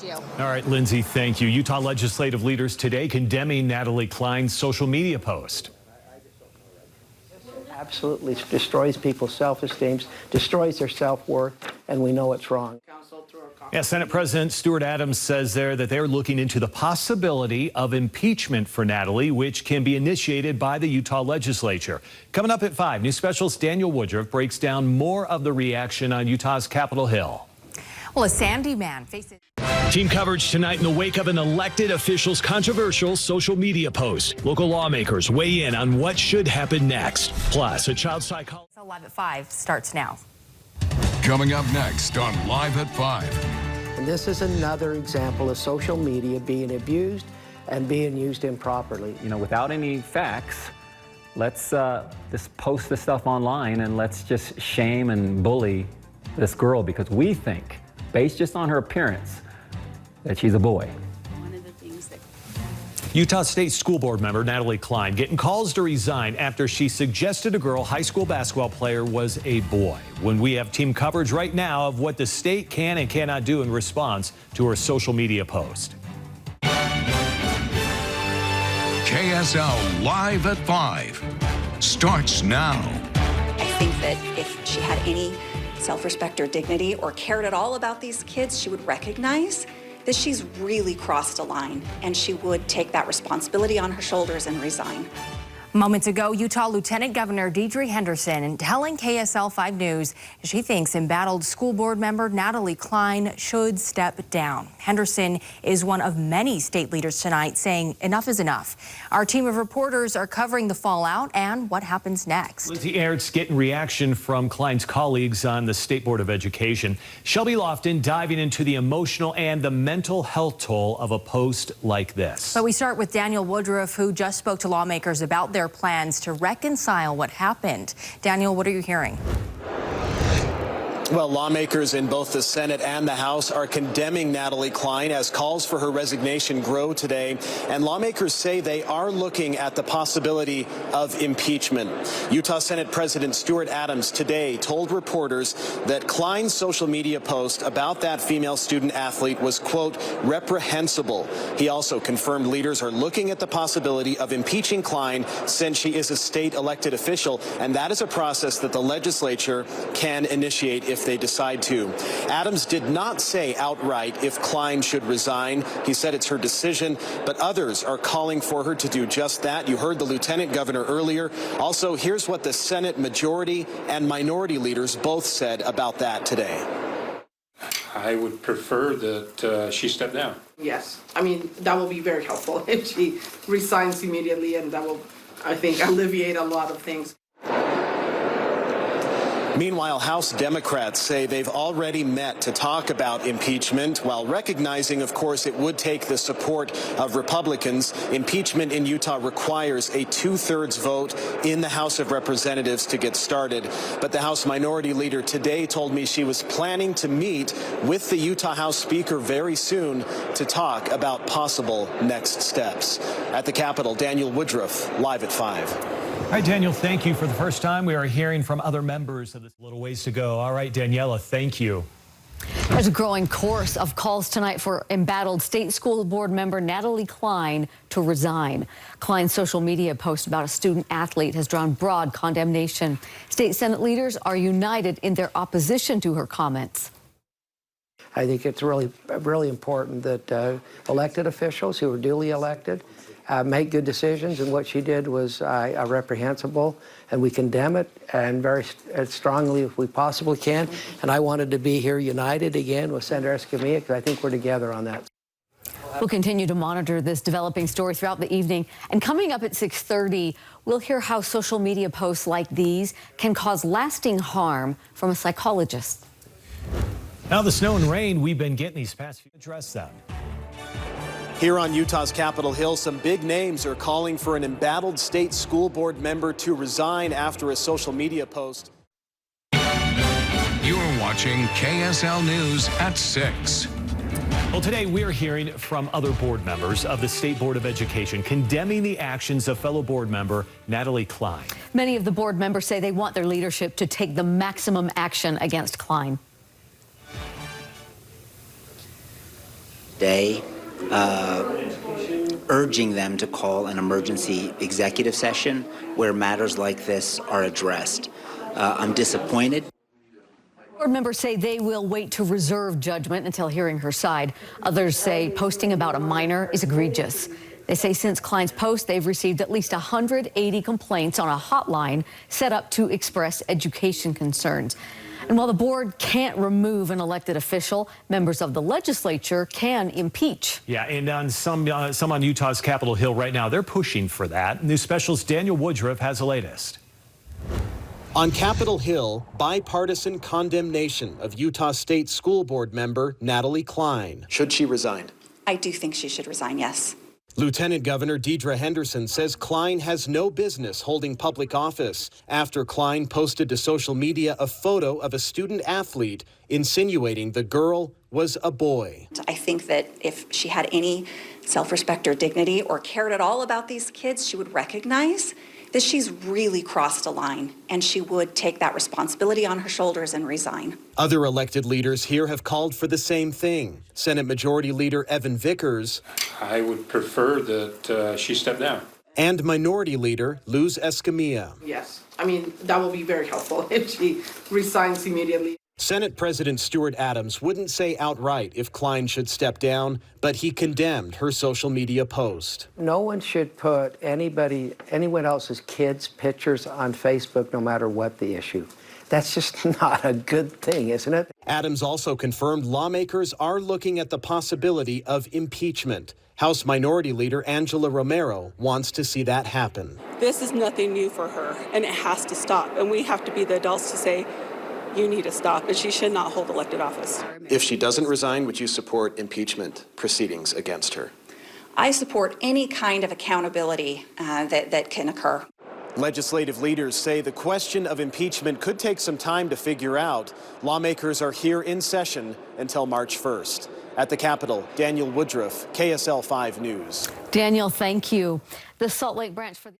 All right, Lindsay, thank you. Utah legislative leaders today condemning Natalie Klein's social media post. Absolutely destroys people's self-esteem, destroys their self-worth, and we know it's wrong. Yeah, Senate President Stuart Adams says there that they're looking into the possibility of impeachment for Natalie, which can be initiated by the Utah legislature. Coming up at 5, News Specialist Daniel Woodruff breaks down more of the reaction on Utah's Capitol Hill. Well, a Sandy man faces... Team coverage tonight in the wake of an elected official's controversial social media post. Local lawmakers weigh in on what should happen next. Plus, a child psychologist. Live at 5 starts now. Coming up next on Live at 5. And this is another example of social media being abused and being used improperly. You know, without any facts, let's just post this stuff online and let's just shame and bully this girl because we think, based just on her appearance, that she's a boy. Utah State School Board member Natalie Klein getting calls to resign after she suggested a girl high school basketball player was a boy. When we have team coverage right now of what the state can and cannot do in response to her social media post. KSL Live at 5 starts now. I think that if she had any self-respect or dignity or cared at all about these kids, she would recognize that she's really crossed a line and she would take that responsibility on her shoulders and resign. Moments ago, Utah Lieutenant Governor Deidre Henderson telling KSL 5 News she thinks embattled school board member Natalie Klein should step down. Henderson is one of many state leaders tonight saying enough is enough. Our team of reporters are covering the fallout and what happens next. Lindsay Aerts getting reaction from Klein's colleagues on the State Board of Education. Shelby Lofton diving into the emotional and the mental health toll of a post like this. But we start with Daniel Woodruff, who just spoke to lawmakers about their plans to reconcile what happened. Daniel, what are you hearing? Well, lawmakers in both the Senate and the House are condemning Natalie Klein as calls for her resignation grow today. And lawmakers say they are looking at the possibility of impeachment. Utah Senate President Stuart Adams today told reporters that Klein's social media post about that female student athlete was, quote, reprehensible. He also confirmed leaders are looking at the possibility of impeaching Klein since she is a state elected official. And that is a process that the legislature can initiate if they decide to. Adams did not say outright if Klein should resign. He said it's her decision, but others are calling for her to do just that. You heard the lieutenant governor earlier. Also, here's what the Senate majority and minority leaders both said about that today. I would prefer that she step down. Yes, I mean, that will be very helpful if she resigns immediately, and that will, I think, alleviate a lot of things. Meanwhile, House Democrats say they've already met to talk about impeachment, while recognizing, of course, it would take the support of Republicans. Impeachment in Utah requires a 2/3 vote in the House of Representatives to get started. But the House Minority Leader today told me she was planning to meet with the Utah House Speaker very soon to talk about possible next steps. At the Capitol, Daniel Woodruff, Live at 5. All right, Daniel, thank you. For the first time, we are hearing from other members of this. Little ways to go. All right, Daniela, thank you. There's a growing chorus of calls tonight for embattled state school board member Natalie Klein to resign. Klein's social media post about a student athlete has drawn broad condemnation. State Senate leaders are united in their opposition to her comments. I think it's really important that elected officials who are duly elected make good decisions, and what she did was reprehensible, and we condemn it and very strongly if we possibly can. And I wanted to be here united again with Senator Escamilla because I think we're together on that. We'll continue to monitor this developing story throughout the evening. And coming up at 6:30, we'll hear how social media posts like these can cause lasting harm from a psychologist. Now the snow and rain we've been getting these past few, address that. Here on Utah's Capitol Hill, some big names are calling for an embattled state school board member to resign after a social media post. You're watching KSL News at 6. Well, today we're hearing from other board members of the State Board of Education condemning the actions of fellow board member Natalie Klein. Many of the board members say they want their leadership to take the maximum action against Klein. day, urging them to call an emergency executive session where matters like this are addressed. I'm disappointed. Board members say they will wait to reserve judgment until hearing her side. Others say posting about a minor is egregious. They say since Klein's post, they've received at least 180 complaints on a hotline set up to express education concerns. And while the board can't remove an elected official, members of the legislature can impeach. Yeah, and on some on Utah's Capitol Hill right now, they're pushing for that. News Specialist Daniel Woodruff has the latest. On Capitol Hill, bipartisan condemnation of Utah State School Board member Natalie Klein. Should she resign? I do think she should resign, yes. Lieutenant Governor Deidre Henderson says Klein has no business holding public office after Klein posted to social media a photo of a student athlete insinuating the girl was a boy. I think that if she had any self-respect or dignity or cared at all about these kids, she would recognize that she's really crossed a line, and she would take that responsibility on her shoulders and resign. Other elected leaders here have called for the same thing. Senate Majority Leader Evan Vickers. I would prefer that she step down. And Minority Leader Luz Escamilla. Yes, I mean, that will be very helpful if she resigns immediately. Senate President Stuart Adams wouldn't say outright if Klein should step down, but he condemned her social media post. No one should put anyone else's kids' pictures on Facebook, no matter what the issue. That's just not a good thing, isn't it? Adams also confirmed lawmakers are looking at the possibility of impeachment. House Minority Leader Angela Romero wants to see that happen. This is nothing new for her, and it has to stop. And we have to be the adults to say, you need to stop, and she should not hold elected office. If she doesn't resign, would you support impeachment proceedings against her? I support any kind of accountability that can occur. Legislative leaders say the question of impeachment could take some time to figure out. Lawmakers are here in session until March 1st. At the Capitol, Daniel Woodruff, KSL-5 News. Daniel, thank you. The Salt Lake branch for